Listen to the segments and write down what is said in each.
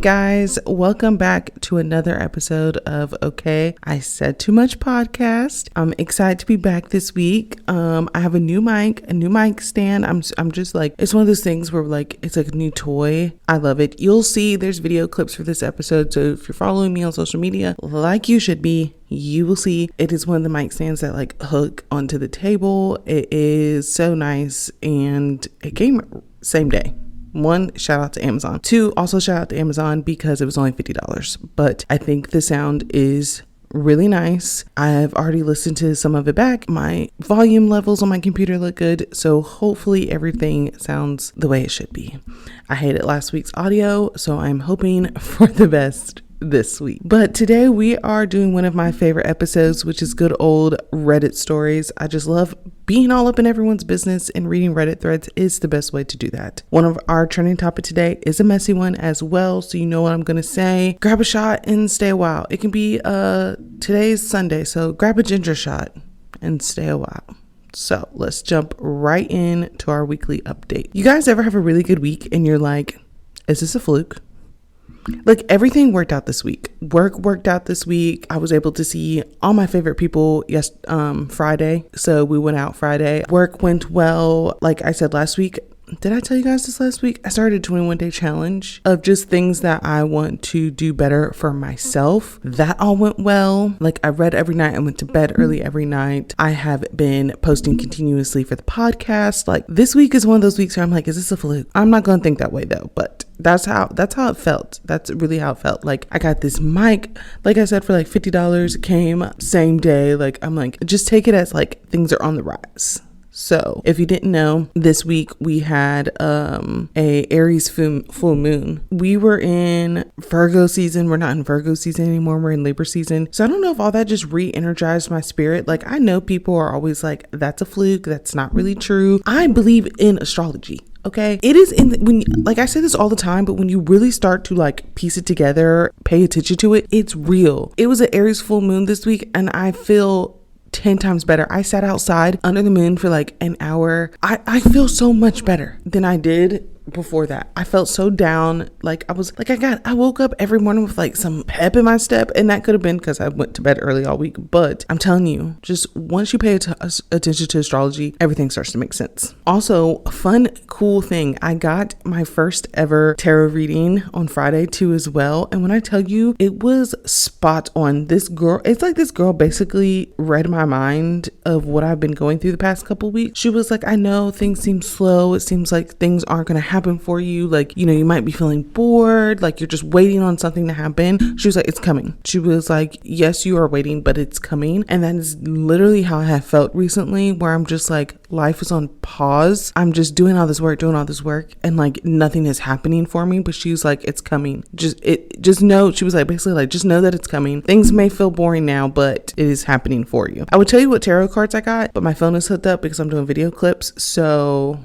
guys, welcome back to another episode of Okay, I Said Too Much podcast. I'm excited to be back this week. I have a new mic stand. I'm just like, it's one of those things where like it's like a new toy. I love it. You'll see there's video clips for this episode, so if you're following me on social media like you should be, you will see it is one of the mic stands that like hook onto the table. It is so nice, and it came same day. One, shout out to Amazon. Two, also shout out to Amazon because it was only $50. But I think the sound is really nice. I've already listened to some of it back. My volume levels on my computer look good, so hopefully everything sounds the way it should be. I hated last week's audio, so I'm hoping for the best this week. But today we are doing one of my favorite episodes, which is good old Reddit stories. I just love being all up in everyone's business, and reading Reddit threads is the best way to do that. One of our trending topic today is a messy one as well, so you know what I'm gonna say. Grab a shot and stay a while. It can be today's Sunday, so grab a ginger shot and stay a while. So let's jump right into our weekly update. You guys ever have a really good week and you're like, is this a fluke? Like, everything worked out this week. Work worked out this week. I was able to see all my favorite people Friday. So we went out Friday. Work went well. Like I said last week, did I tell you guys this last week? I started a 21-day challenge of just things that I want to do better for myself. That all went well. Like, I read every night. I went to bed early every night. I have been posting continuously for the podcast. Like, this week is one of those weeks where I'm like, is this a fluke? I'm not going to think that way though, but that's how it felt. That's really how it felt. Like, I got this mic, like I said, for like $50. It came same day. Like, I'm like, just take it as like things are on the rise. So if you didn't know, this week we had a Aries full moon. We were in Virgo season. We're not in Virgo season anymore. We're in Libra season. So I don't know if all that just re-energized my spirit. Like, I know people are always like, that's a fluke. That's not really true. I believe in astrology. Okay, it is like I say this all the time, but when you really start to like piece it together, pay attention to it, it's real. It was an Aries full moon this week, and I feel 10 times better. I sat outside under the moon for like an hour. I feel so much better than I did before that. I felt so down. Like, I woke up every morning with like some pep in my step, and that could have been because I went to bed early all week. But I'm telling you, just once you pay attention to astrology, everything starts to make sense. Also, a fun, cool thing, I got my first ever tarot reading on Friday too as well. And when I tell you, it was spot on. This girl basically read my mind of what I've been going through the past couple weeks. She was like, I know things seem slow. It seems like things aren't going to happen for you. Like, you know, you might be feeling bored, like you're just waiting on something to happen. She was like, it's coming. She was like, yes, you are waiting, but it's coming. And that is literally how I have felt recently, where I'm just like, life is on pause. I'm just doing all this work, and like nothing is happening for me. But she was like, it's coming. Just know, she was like, basically like, just know that it's coming. Things may feel boring now, but it is happening for you. I would tell you what tarot cards I got, but my phone is hooked up because I'm doing video clips. So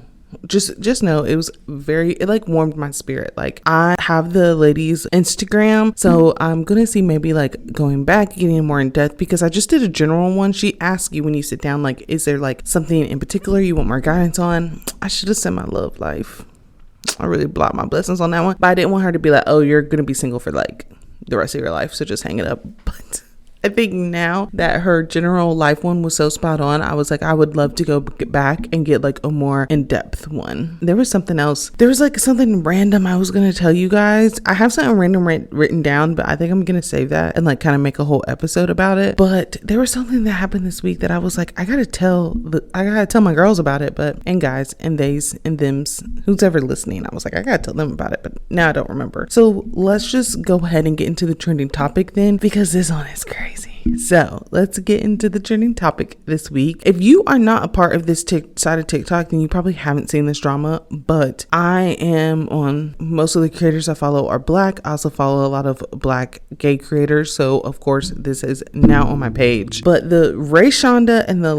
just know it like warmed my spirit. Like, I have the ladies' Instagram, so I'm gonna see maybe like going back, getting more in depth, because I just did a general one. She asks you when you sit down, like, is there like something in particular you want more guidance on? I should have said my love life. I really blocked my blessings on that one, but I didn't want her to be like, oh, you're gonna be single for like the rest of your life, so just hang it up. But I think now that her general life one was so spot on, I was like, I would love to go back and get like a more in-depth one. There was something else. There was like something random I was going to tell you guys. I have something random written down, but I think I'm going to save that and like kind of make a whole episode about it. But there was something that happened this week that I was like, I got to tell my girls about it, and guys and theys and thems, who's ever listening. I was like, I got to tell them about it, but now I don't remember. So let's just go ahead and get into the trending topic then, because this one is crazy. So let's get into the trending topic this week. If you are not a part of this side of TikTok, then you probably haven't seen this drama, but I am on, most of the creators I follow are Black. I also follow a lot of Black gay creators. So of course this is now on my page, but the Ray Shonda and the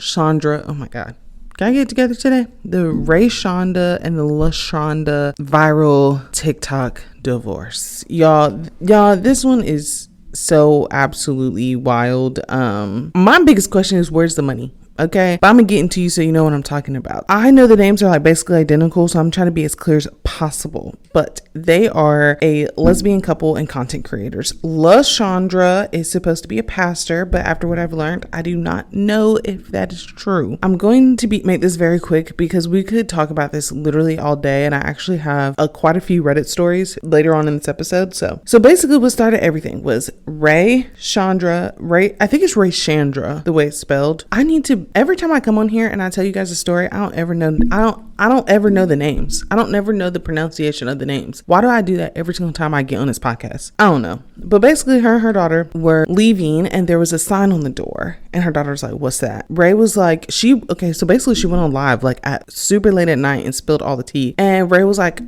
Chandra, oh my God. Can I get together today? The Ray Shonda and the LaShonda viral TikTok divorce. Y'all, this one is so absolutely wild. My biggest question is, where's the money? okay? But I'm gonna get into you so you know what I'm talking about. I know the names are like basically identical, so I'm trying to be as clear as possible. But they are a lesbian couple and content creators. LaShondra is supposed to be a pastor, but after what I've learned, I do not know if that is true. I'm going to make this very quick because we could talk about this literally all day, and I actually have quite a few Reddit stories later on in this episode. So basically what started everything was Ray Chandra. I think it's Ray Chandra, the way it's spelled. I need to, every time I come on here and I tell you guys a story, I don't ever know the names. I don't never know the pronunciation of the names. Why do I do that every single time I get on this podcast? I don't know. But basically her and her daughter were leaving and there was a sign on the door and her daughter was like, what's that? Ray was like, so basically she went on live like at super late at night and spilled all the tea. And Ray was like,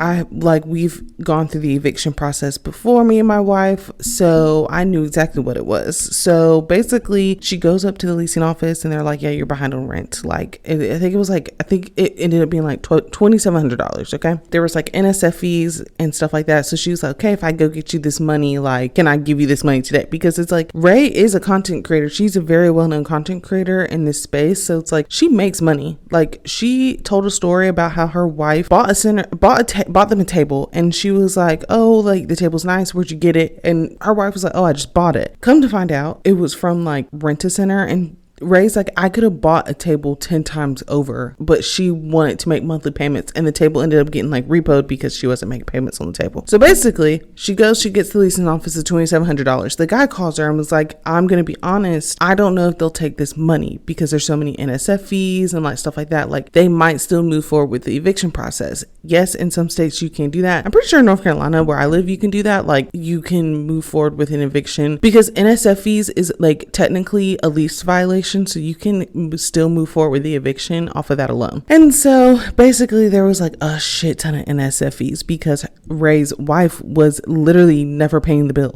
we've gone through the eviction process before, me and my wife, so I knew exactly what it was. So basically she goes up to the leasing office and they're like, yeah, you're behind on rent. Like I think it ended up being like $2,700. Okay, there was like NSF fees and stuff like that. So she was like, okay, if I go get you this money, like, can I give you this money today? Because it's like Ray is a content creator. She's a very well-known content creator in this space. So it's like she makes money. Like she told a story about how her wife bought them a table, and she was like, oh, like the table's nice. Where'd you get it? And her wife was like, oh, I just bought it. Come to find out, it was from like Rent-A-Center, and Ray's like, I could have bought a table 10 times over, but she wanted to make monthly payments, and the table ended up getting like repoed because she wasn't making payments on the table. So basically she gets the leasing office of $2,700. The guy calls her and was like, I'm gonna be honest, I don't know if they'll take this money because there's so many NSF fees and like stuff like that. Like they might still move forward with the eviction process. Yes, in some states you can do that. I'm pretty sure in North Carolina where I live, you can do that. Like you can move forward with an eviction because NSF fees is like technically a lease violation. So you can still move forward with the eviction off of that alone. And so basically there was like a shit ton of NSF fees because Ray's wife was literally never paying the bill.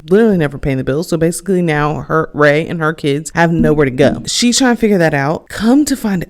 So basically now Ray and her kids have nowhere to go. She's trying to figure that out. Come to find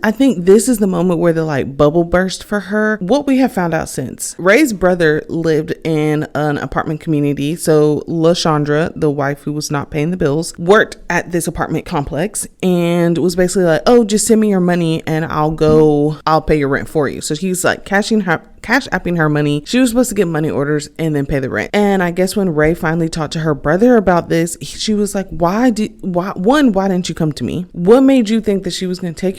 I think this is the moment where the like bubble burst for her. What we have found out since, Ray's brother lived in an apartment community. So LaShondra, the wife who was not paying the bills, worked at this apartment complex and was basically like, oh, just send me your money and I'll pay your rent for you. So she's like cash apping her money. She was supposed to get money orders and then pay the rent. And I guess when Ray finally talked to her brother about this, she was like, why didn't you come to me? What made you think that she was going to take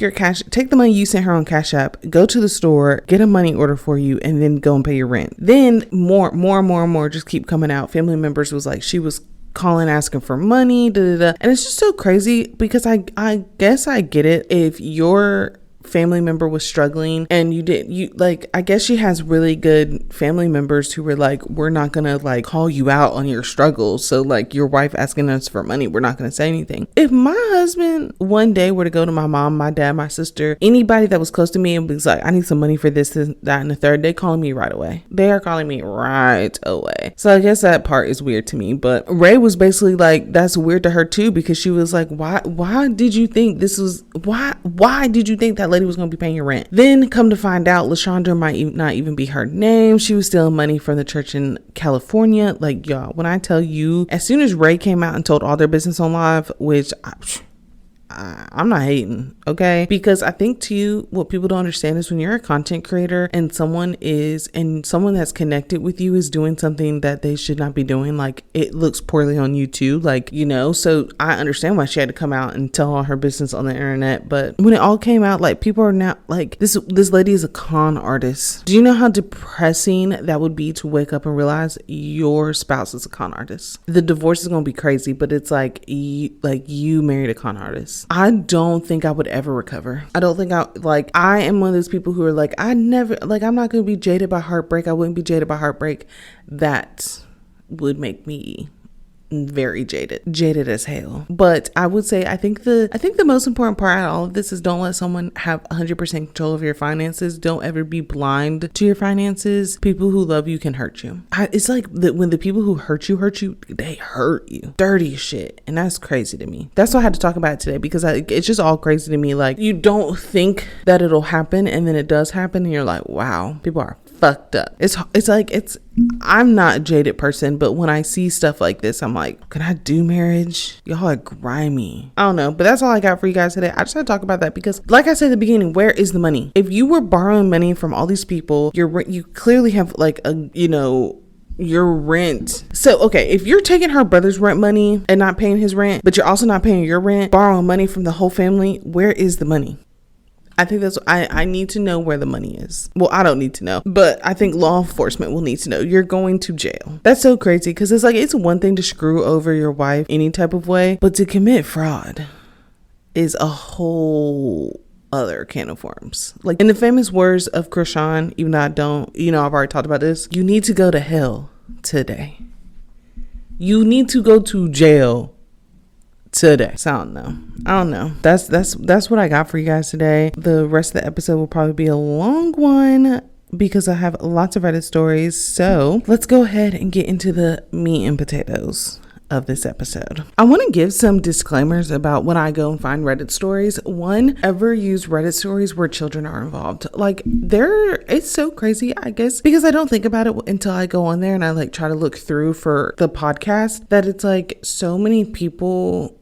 the money you sent her on Cash App, go to the store, get a money order for you, and then go and pay your rent? Then more just keep coming out. Family members was like, she was calling asking for money, and it's just so crazy because I guess I get it if your family member was struggling and I guess she has really good family members who were like, we're not gonna like call you out on your struggles, so like your wife asking us for money, we're not gonna say anything. If my husband one day were to go to my mom, my dad, my sister, anybody that was close to me and was like, I need some money for this, that, and the third, they calling me right away. They are calling me right away. So I guess that part is weird to me, but Ray was basically like, that's weird to her too, because she was like, why did you think that lady was going to be paying your rent? Then come to find out, LaShondra might not even be her name. She was stealing money from the church in California. Like, y'all, when I tell you, as soon as Ray came out and told all their business on live, which I'm not hating, okay? Because I think too, what people don't understand is when you're a content creator and someone that's connected with you is doing something that they should not be doing, like it looks poorly on you too, like, you know. So I understand why she had to come out and tell all her business on the internet. But when it all came out, like people are now like, this lady is a con artist. Do you know how depressing that would be to wake up and realize your spouse is a con artist? The divorce is gonna be crazy, but it's like you married a con artist. I don't think I would ever recover. I am one of those people who are like, I'm not going to be jaded by heartbreak. I wouldn't be jaded by heartbreak. That would make me very jaded as hell. But I would say, I think the most important part out of all of this is don't let someone have 100% control of your finances. Don't ever be blind to your finances. People who love you can hurt you. It's like when the people who hurt you, they hurt you. Dirty shit. And that's crazy to me. That's why I had to talk about it today, because it's just all crazy to me. Like, you don't think that it'll happen, and then it does happen, and you're like, wow, people are fucked up. I'm not a jaded person, but when I see stuff like this, I'm like, can I do marriage? Y'all are grimy. I don't know, but that's all I got for you guys today. I just had to talk about that because, like I said at the beginning, where is the money? If you were borrowing money from all these people, you clearly have like your rent. So, okay, if you're taking her brother's rent money and not paying his rent, but you're also not paying your rent, borrowing money from the whole family, where is the money? I think I need to know where the money is. Well, I don't need to know, but I think law enforcement will need to know. You're going to jail. That's so crazy because it's one thing to screw over your wife any type of way, but to commit fraud is a whole other can of worms. Like in the famous words of Krishan, even though I don't, I've already talked about this, you need to go to hell today. You need to go to jail today. So I don't know. That's what I got for you guys today. The rest of the episode will probably be a long one because I have lots of Reddit stories. So let's go ahead and get into the meat and potatoes of this episode. I want to give some disclaimers about when I go and find Reddit stories. One, ever use Reddit stories where children are involved. It's so crazy, I guess, because I don't think about it until I go on there and I try to look through for the podcast, that it's so many people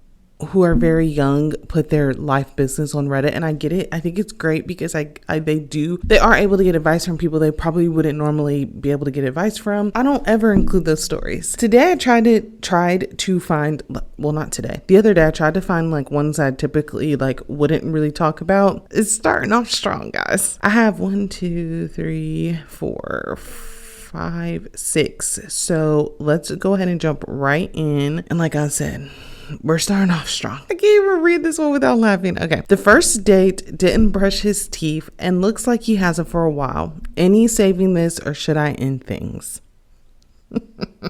who are very young put their life business on Reddit, and I get it. I think it's great because they are able to get advice from people they probably wouldn't normally be able to get advice from. I don't ever include those stories. Today I tried to find, well, not today, the other day I tried to find ones I typically wouldn't really talk about. It's starting off strong, guys. I have 1, 2, 3, 4, 5, 6. So let's go ahead and jump right in. And like I said, we're starting off strong. I can't even read this one without laughing. Okay. The first date didn't brush his teeth and looks like he hasn't for a while. Any saving this or should I end things?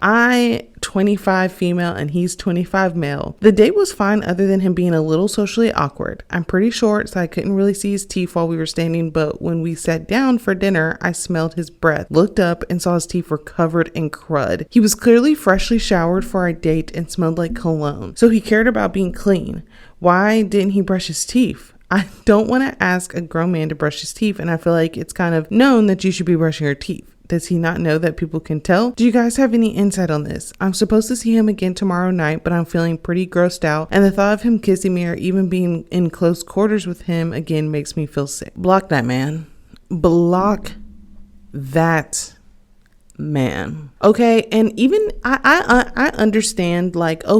I 25 female and he's 25 male. The date was fine other than him being a little socially awkward. I'm pretty short, so I couldn't really see his teeth while we were standing, but when we sat down for dinner, I smelled his breath, looked up and saw his teeth were covered in crud. He was clearly freshly showered for our date and smelled like cologne, so he cared about being clean. Why didn't he brush his teeth? I don't want to ask a grown man to brush his teeth, and I feel like it's kind of known that you should be brushing your teeth. Does he not know that people can tell? Do you guys have any insight on this? I'm supposed to see him again tomorrow night, but I'm feeling pretty grossed out, and the thought of him kissing me or even being in close quarters with him again makes me feel sick. Block that man. Block that man. Okay, and even I understand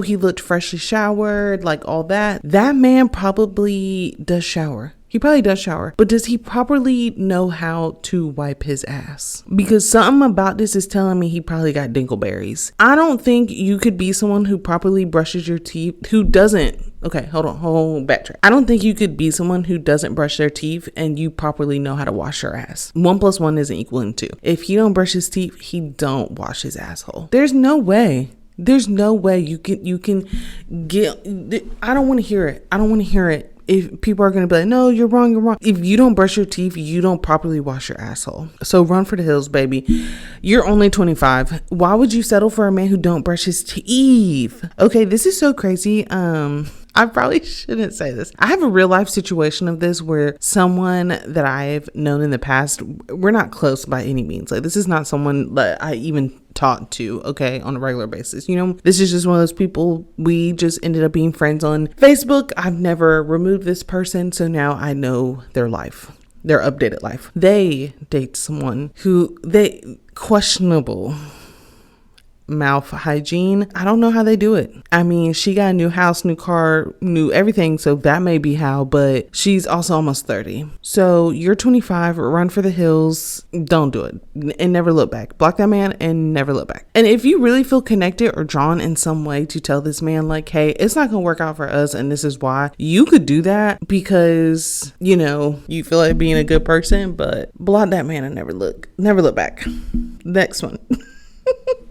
he looked freshly showered, all that. That man probably does shower. He probably does shower, but does he properly know how to wipe his ass? Because something about this is telling me he probably got dingleberries. I don't think you could be someone who properly brushes your teeth, who doesn't. Okay, hold on, backtrack. I don't think you could be someone who doesn't brush their teeth and you properly know how to wash your ass. 1 + 1 isn't equaling 2. If he don't brush his teeth, he don't wash his asshole. There's no way you can get. I don't want to hear it. If people are going to be like, no, you're wrong. If you don't brush your teeth, you don't properly wash your asshole. So run for the hills, baby. You're only 25. Why would you settle for a man who don't brush his teeth? Okay, this is so crazy. I probably shouldn't say this. I have a real life situation of this where someone that I've known in the past, we're not close by any means. This is not someone that I even talk to, okay, on a regular basis. This is just one of those people we just ended up being friends on Facebook. I've never removed this person, so now I know their life, their updated life. They date someone who questionable mouth hygiene. I don't know how they do it. I mean, she got a new house, new car, new everything, so that may be how, but she's also almost 30. So you're 25, run for the hills, don't do it, and never look back. Block that man and never look back. And if you really feel connected or drawn in some way to tell this man hey, it's not gonna work out for us and this is why, you could do that because you feel like being a good person, but block that man and never look back. Next one.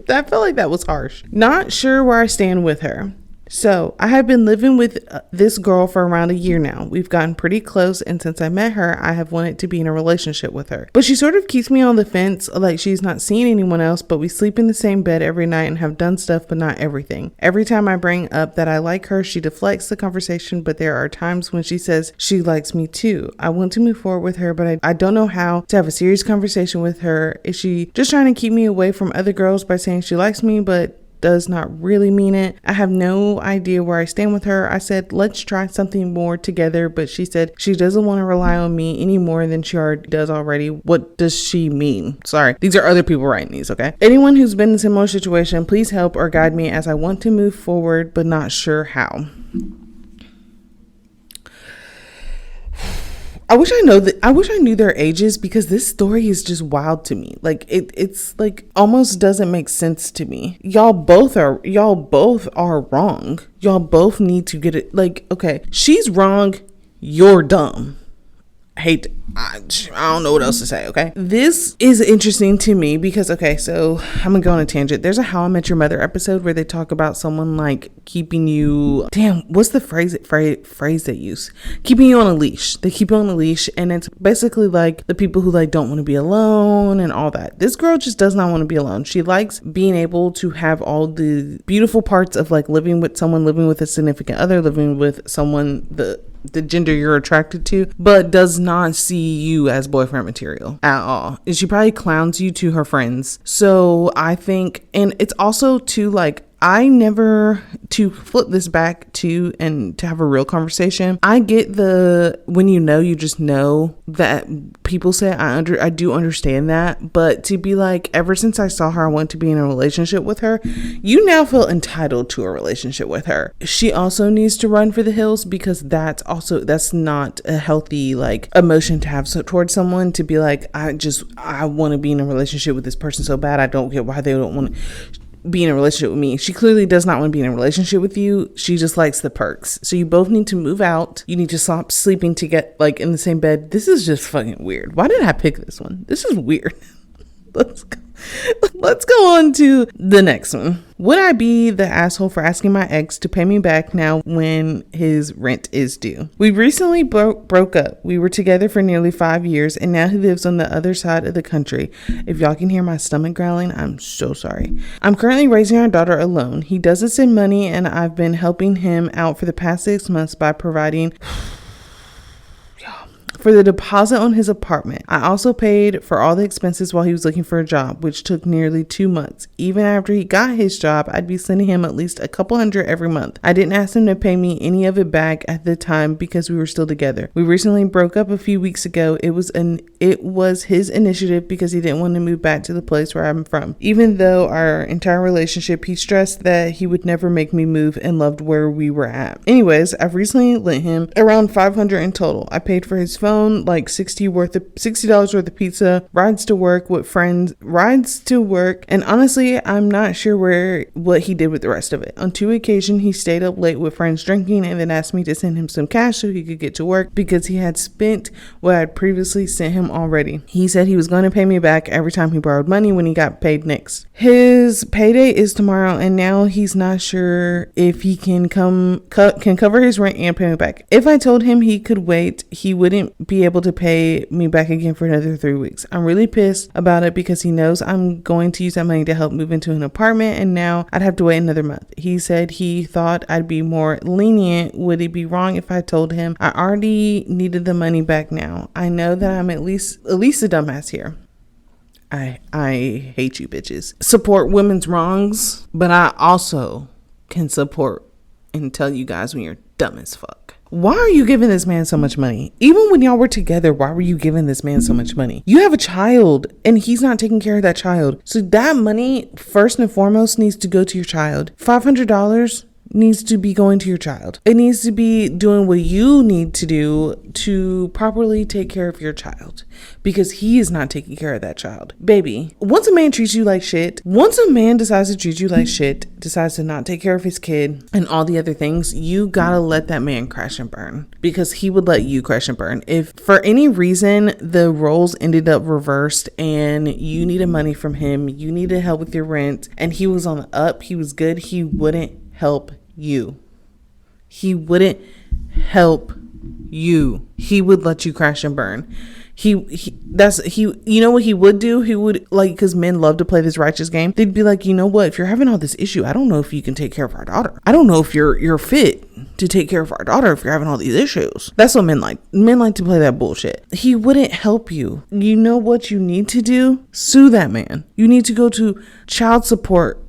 I felt like that was harsh. Not sure where I stand with her. So I have been living with this girl for around a year now. We've gotten pretty close, and since I met her, I have wanted to be in a relationship with her. But she sort of keeps me on the fence, like she's not seeing anyone else, but we sleep in the same bed every night and have done stuff, but not everything. Every time I bring up that I like her, she deflects the conversation, but there are times when she says she likes me too. I want to move forward with her, but I don't know how to have a serious conversation with her. Is she just trying to keep me away from other girls by saying she likes me, but does not really mean it? I have no idea where I stand with her. I said, let's try something more together, but she said she doesn't want to rely on me any more than she already does already. What does she mean? Sorry, these are other people writing these, okay? Anyone who's been in a similar situation, please help or guide me as I want to move forward, but not sure how. I wish I knew their ages, because this story is just wild to me. Like it's like almost doesn't make sense to me. Y'all both are wrong. Y'all both need to get it. Like, okay, she's wrong, you're dumb. I don't know what else to say, okay? This is interesting to me because, okay, so I'm gonna go on a tangent. There's a How I Met Your Mother episode where they talk about someone like keeping you, what's the phrase they use? Keeping you on a leash. They keep you on a leash, and it's basically like the people who like don't want to be alone and all that. This girl just does not want to be alone. She likes being able to have all the beautiful parts of like living with someone, living with a significant other, living with someone, the gender you're attracted to, but does not see you as boyfriend material at all. And she probably clowns you to her friends. So I think, and it's also too like, to flip this back to and to have a real conversation. I get when you just know that people say I do understand that, but to be like, ever since I saw her, I want to be in a relationship with her. You now feel entitled to a relationship with her. She also needs to run for the hills, because that's not a healthy like emotion to have towards someone, to be like, I want to be in a relationship with this person so bad. I don't get why they don't want to be in a relationship with me. She clearly does not want to be in a relationship with you. She just likes the perks. So you both need to move out. You need to stop sleeping to get like in the same bed. This is just fucking weird. Why did I pick this one? This is weird. Let's go on to the next one. Would I be the asshole for asking my ex to pay me back now when his rent is due? We recently broke up. We were together for nearly 5 years, and now he lives on the other side of the country. If y'all can hear my stomach growling, I'm so sorry. I'm currently raising our daughter alone. He doesn't send money, and I've been helping him out for the past 6 months by providing for the deposit on his apartment. I also paid for all the expenses while he was looking for a job, which took nearly 2 months. Even after he got his job, I'd be sending him at least a couple hundred every month. I didn't ask him to pay me any of it back at the time because we were still together. We recently broke up a few weeks ago. It was his initiative because he didn't want to move back to the place where I'm from. Even though our entire relationship, he stressed that he would never make me move and loved where we were at. Anyways, I've recently lent him around $500 in total. I paid for his phone, like $60 worth of pizza, rides to work with friends, and honestly, I'm not sure what he did with the rest of it. On 2 occasions, he stayed up late with friends drinking and then asked me to send him some cash so he could get to work because he had spent what I had previously sent him already. He said he was going to pay me back every time he borrowed money when he got paid next. His payday is tomorrow, and now he's not sure if he can cover his rent and pay me back. If I told him he could wait, he wouldn't be able to pay me back again for another 3 weeks. I'm really pissed about it because he knows I'm going to use that money to help move into an apartment, and now I'd have to wait another month. He said he thought I'd be more lenient. Would it be wrong if I told him I already needed the money back now? I know that I'm at least a dumbass here. I hate you bitches. Support women's wrongs, but I also can support and tell you guys when you're dumb as fuck. Why are you giving this man so much money? Even when y'all were together, why were you giving this man so much money? You have a child and he's not taking care of that child. So that money, first and foremost, needs to go to your child. $500 needs to be going to your child. It needs to be doing what you need to do to properly take care of your child, because he is not taking care of that child. Baby, once a man treats you like shit, once a man decides to treat you like shit, decides to not take care of his kid and all the other things, you gotta let that man crash and burn, because he would let you crash and burn. If for any reason the roles ended up reversed and you needed money from him, you needed help with your rent, and he was on the up, he was good, he wouldn't help you. He wouldn't help you. He would let you crash and burn. You know what he would do? He would, like, because men love to play this righteous game. They'd be like, you know what? If you're having all this issue, I don't know if you can take care of our daughter. I don't know if you're fit to take care of our daughter if you're having all these issues. That's what men like. Men like to play that bullshit. He wouldn't help you. You know what you need to do? Sue that man. You need to go to child support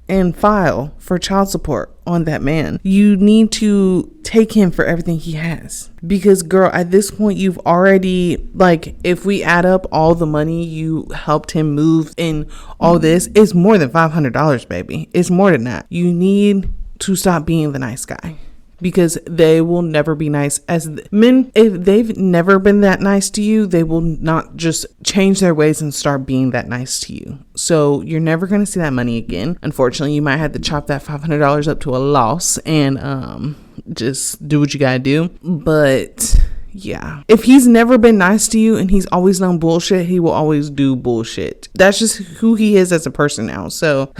and file for child support on that man. You need to take him for everything he has. Because girl, at this point, you've already, like, if we add up all the money you helped him move in all this, it's more than $500, baby. It's more than that. You need to stop being the nice guy. Because they will never be nice. As men, if they've never been that nice to you, they will not just change their ways and start being that nice to you. So you're never going to see that money again. Unfortunately, you might have to chop that $500 up to a loss and just do what you gotta do. But yeah, if he's never been nice to you and he's always done bullshit, he will always do bullshit. That's just who he is as a person now. So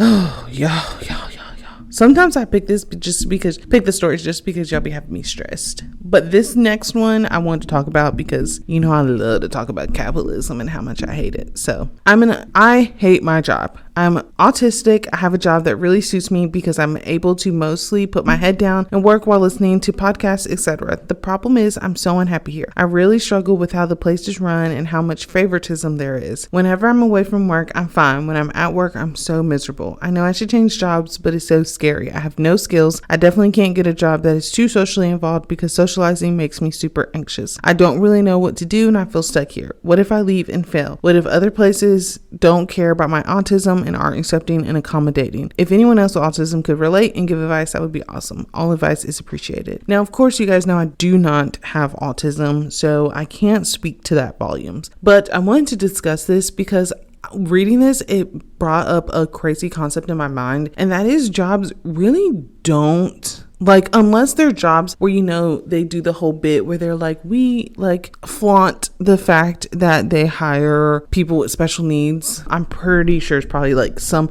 yeah. Sometimes I pick the stories just because y'all be having me stressed. But this next one I want to talk about because you know I love to talk about capitalism and how much I hate it. So I hate my job. I'm autistic. I have a job that really suits me because I'm able to mostly put my head down and work while listening to podcasts, etc. The problem is I'm so unhappy here. I really struggle with how the place is run and how much favoritism there is. Whenever I'm away from work, I'm fine. When I'm at work, I'm so miserable. I know I should change jobs, but it's so scary. I have no skills. I definitely can't get a job that is too socially involved because socializing makes me super anxious. I don't really know what to do and I feel stuck here. What if I leave and fail? What if other places don't care about my autism and aren't accepting and accommodating? If anyone else with autism could relate and give advice, that would be awesome. All advice is appreciated. Now, of course, you guys know I do not have autism, so I can't speak to that volumes. But I wanted to discuss this because reading this, it brought up a crazy concept in my mind, and that is jobs really don't, like, unless they're jobs where, you know, they do the whole bit where they're like, we like flaunt the fact that they hire people with special needs. I'm pretty sure it's probably like some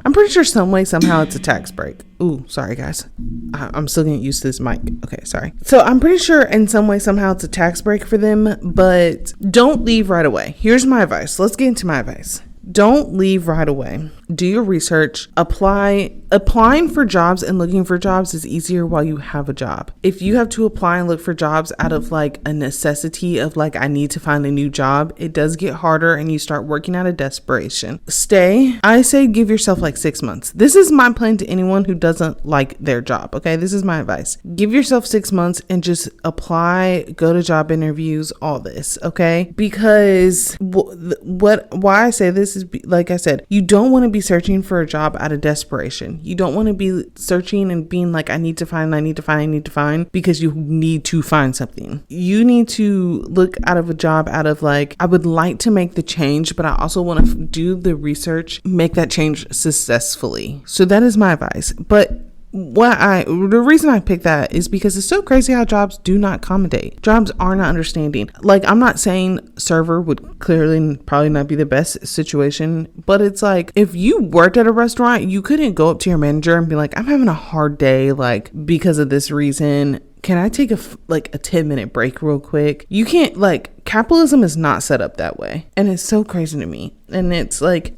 way, somehow it's a tax break. Ooh, sorry guys. I'm still getting used to this mic. Okay, sorry. So I'm pretty sure in some way, somehow it's a tax break for them, but don't leave right away. Here's my advice. Let's get into my advice. Don't leave right away. Do your research. Applying for jobs and looking for jobs is easier while you have a job. If you have to apply and look for jobs out of like a necessity of like, I need to find a new job, it does get harder and you start working out of desperation. I say give yourself like 6 months. This is my plan to anyone who doesn't like their job. Okay. This is my advice. Give yourself 6 months and just apply, go to job interviews, all this. Okay. Because why I say this is, like I said, you don't want to be searching for a job out of desperation. You don't want to be searching and being like, I need to find, because you need to find something. You need to look out of a job out of like, I would like to make the change, but I also want to do the research, make that change successfully. So that is my advice. But the reason I picked that is because it's so crazy how jobs do not accommodate. Jobs are not understanding. Like, I'm not saying server would clearly probably not be the best situation, but it's like, if you worked at a restaurant, you couldn't go up to your manager and be like, I'm having a hard day, like, because of this reason. Can I take a 10-minute break real quick? You can't, like, capitalism is not set up that way. And it's so crazy to me. And it's like,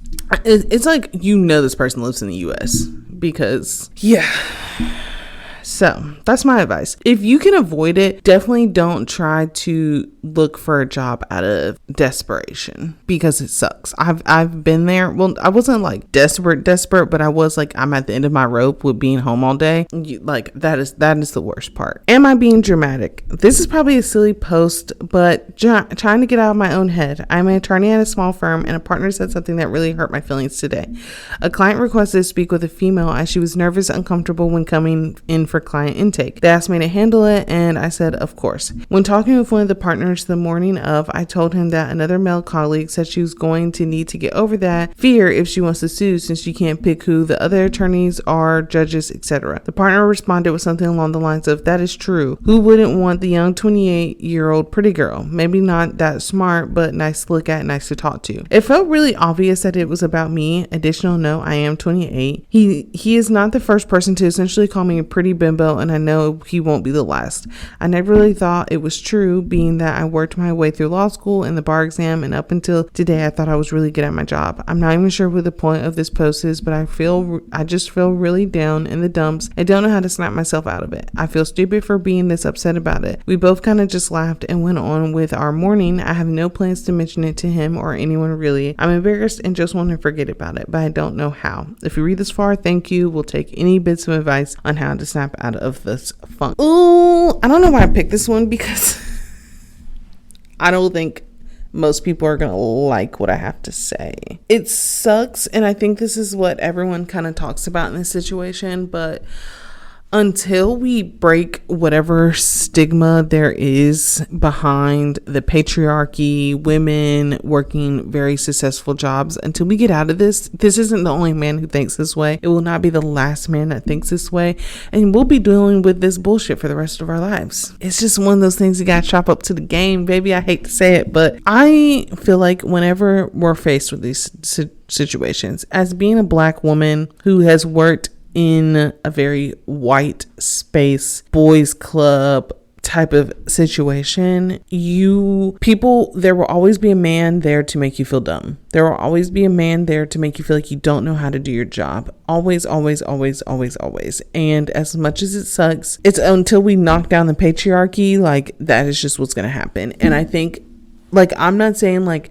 you know, this person lives in the US because, yeah. So that's my advice. If you can avoid it, definitely don't try to look for a job out of desperation because it sucks. I've been there. Well, I wasn't like desperate, but I was like, I'm at the end of my rope with being home all day. That is the worst part. Am I being dramatic? This is probably a silly post, but trying to get out of my own head. I'm an attorney at a small firm and a partner said something that really hurt my feelings today. A client requested to speak with a female as she was nervous and uncomfortable when coming in for client intake. They asked me to handle it and I said, of course. When talking with one of the partners the morning of, I told him that another male colleague said she was going to need to get over that fear if she wants to sue since she can't pick who the other attorneys are, judges, etc. The partner responded with something along the lines of, that is true. Who wouldn't want the young 28-year-old pretty girl? Maybe not that smart, but nice to look at, nice to talk to. It felt really obvious that it was about me. Additional note, I am 28. He is not the first person to essentially call me a pretty bimbo, and I know he won't be the last. I never really thought it was true, being that I worked my way through law school and the bar exam, and up until today I thought I was really good at my job. I'm not even sure what the point of this post is, but I just feel really down in the dumps. I don't know how to snap myself out of it. I feel stupid for being this upset about it. We both kind of just laughed and went on with our morning. I have no plans to mention it to him or anyone really. I'm embarrassed and just want to forget about it, but I don't know how. If you read this far, thank you. We'll take any bits of advice on how to snap out of this funk. Ooh, I don't know why I picked this one, because I don't think most people are gonna like what I have to say. It sucks, and I think this is what everyone kind of talks about in this situation, but until we break whatever stigma there is behind the patriarchy, women working very successful jobs, until we get out of this isn't the only man who thinks this way. It will not be the last man that thinks this way. And we'll be dealing with this bullshit for the rest of our lives. It's just one of those things you gotta chop up to the game, baby. I hate to say it, but I feel like whenever we're faced with these situations, as being a Black woman who has worked in a very white space, boys club type of situation, there will always be a man there to make you feel dumb. There will always be a man there to make you feel like you don't know how to do your job. Always, always, always, always, always. And as much as it sucks, it's until we knock down the patriarchy, like, that is just what's going to happen. And I think, like, I'm not saying like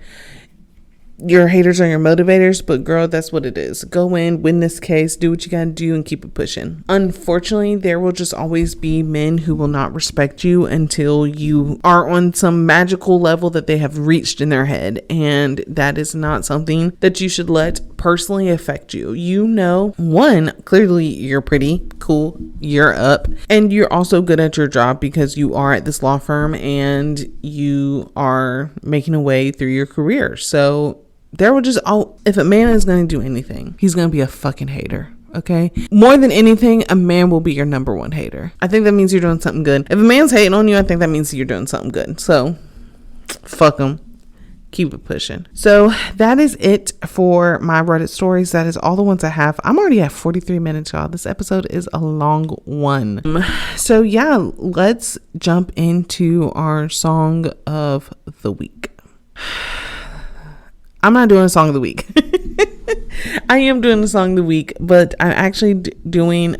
your haters are your motivators, but girl, that's what it is. Go in, win this case, do what you gotta do, and keep it pushing. Unfortunately, there will just always be men who will not respect you until you are on some magical level that they have reached in their head, and that is not something that you should let personally affect you. You know, one, clearly you're pretty, cool, you're up, and you're also good at your job because you are at this law firm and you are making a way through your career. So there will just, if a man is going to do anything, he's going to be a fucking hater. Okay. More than anything, a man will be your number one hater. I think that means you're doing something good. If a man's hating on you, I think that means you're doing something good. So fuck him. Keep it pushing. So that is it for my Reddit stories. That is all the ones I have. I'm already at 43 minutes, y'all. This episode is a long one. So yeah, let's jump into our song of the week. I'm not doing a song of the week. I am doing a song of the week, but I'm actually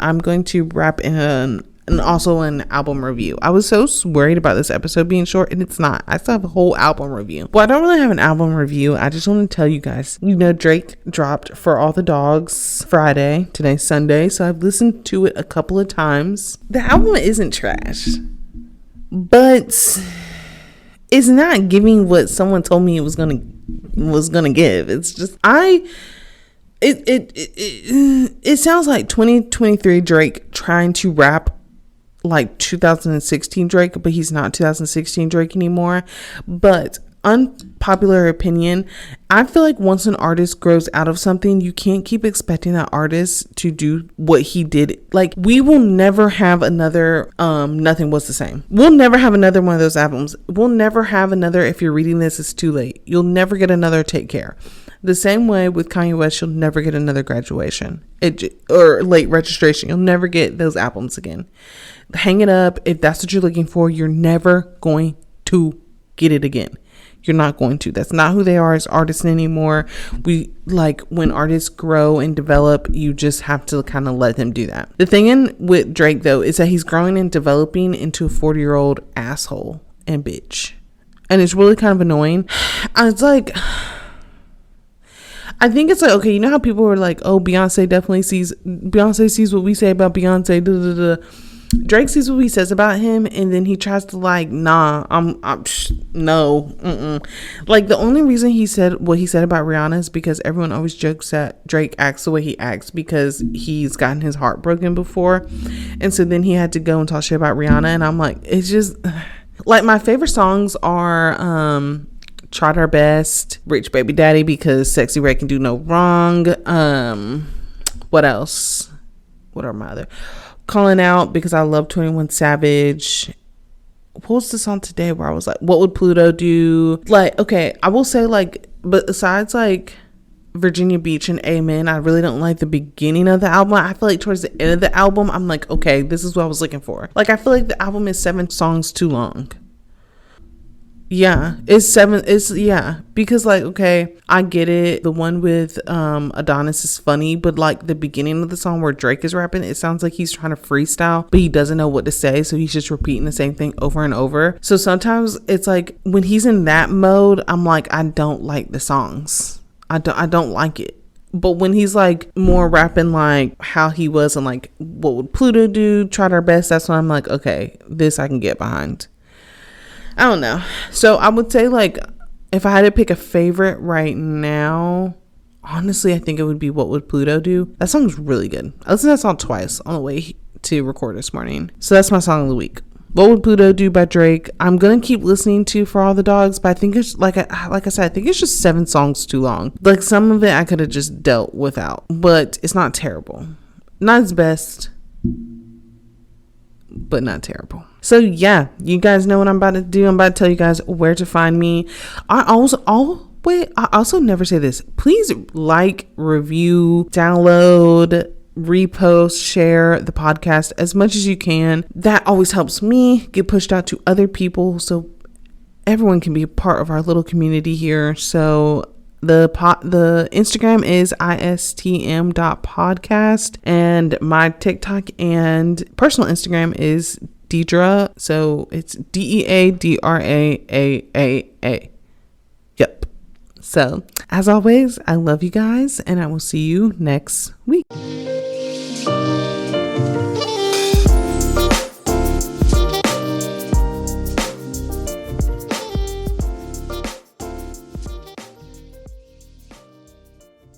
I'm going to wrap in also an album review. I was so worried about this episode being short, and it's not. I still have a whole album review. Well, I don't really have an album review. I just want to tell you guys, Drake dropped For All the Dogs Friday. Today's Sunday, so I've listened to it a couple of times. The album isn't trash, but it's not giving what someone told me it was gonna give. It's just it sounds like 2023 Drake trying to rap like 2016 Drake, but he's not 2016 Drake anymore. But unpopular opinion, I feel like once an artist grows out of something, you can't keep expecting that artist to do what he did. Like, we will never have another Nothing Was the Same. We'll never have another one of those albums. We'll never have another If You're Reading This, It's Too Late. You'll never get another Take Care. The same way with Kanye West, you'll never get another Graduation or Late Registration. You'll never get those albums again. Hang it up. If that's what you're looking for, you're never going to get it again. You're not going to. That's not who they are as artists anymore. When artists grow and develop, you just have to kind of let them do that. The thing with Drake, though, is that he's growing and developing into a 40-year-old asshole and bitch. And it's really kind of annoying. It's like, I think it's like, okay, you know how people are like, oh, Beyonce sees what we say about Beyonce, da, da, da. Drake sees what he says about him, and then he tries to like, no. Like, the only reason he said what he said about Rihanna is because everyone always jokes that Drake acts the way he acts because he's gotten his heart broken before, and so then he had to go and talk shit about Rihanna. And I'm like, it's just like, my favorite songs are Tried Our Best, Rich Baby Daddy, because Sexy Red Can Do No Wrong. What else? What are my other? Calling Out, because I love 21 Savage. What was the song today where I was like, what would Pluto do? Like, okay, I will say, like, but besides like Virginia Beach and Amen. I really don't like the beginning of the album. I feel like towards the end of the album, I'm like, okay, this is what I was looking for. Like, I feel like the album is 7 songs too long. Yeah, it's 7. Because like, okay, I get it. The one with Adonis is funny, but like the beginning of the song where Drake is rapping, it sounds like he's trying to freestyle, but he doesn't know what to say, so he's just repeating the same thing over and over. So sometimes it's like when he's in that mode, I'm like, I don't like the songs. I don't like it. But when he's like more rapping like how he was and like what would Pluto do, tried our best, that's when I'm like, okay, this I can get behind. I don't know. So I would say, like, if I had to pick a favorite right now, honestly, I think it would be What Would Pluto Do? That song's really good. I listened to that song twice on the way to record this morning. So that's my song of the week. What Would Pluto Do by Drake. I'm going to keep listening to For All the Dogs, but I think it's, like I said, I think it's just 7 songs too long. Like, some of it I could have just dealt without, but it's not terrible. Not its best, but not terrible. So yeah, you guys know what I'm about to do. I'm about to tell you guys where to find me. I also never say this. Please like, review, download, repost, share the podcast as much as you can. That always helps me get pushed out to other people so everyone can be a part of our little community here. So the Instagram is istm.podcast, and my TikTok and personal Instagram is Deidra. So it's DeaDraAA. Yep. So as always, I love you guys, and I will see you next week.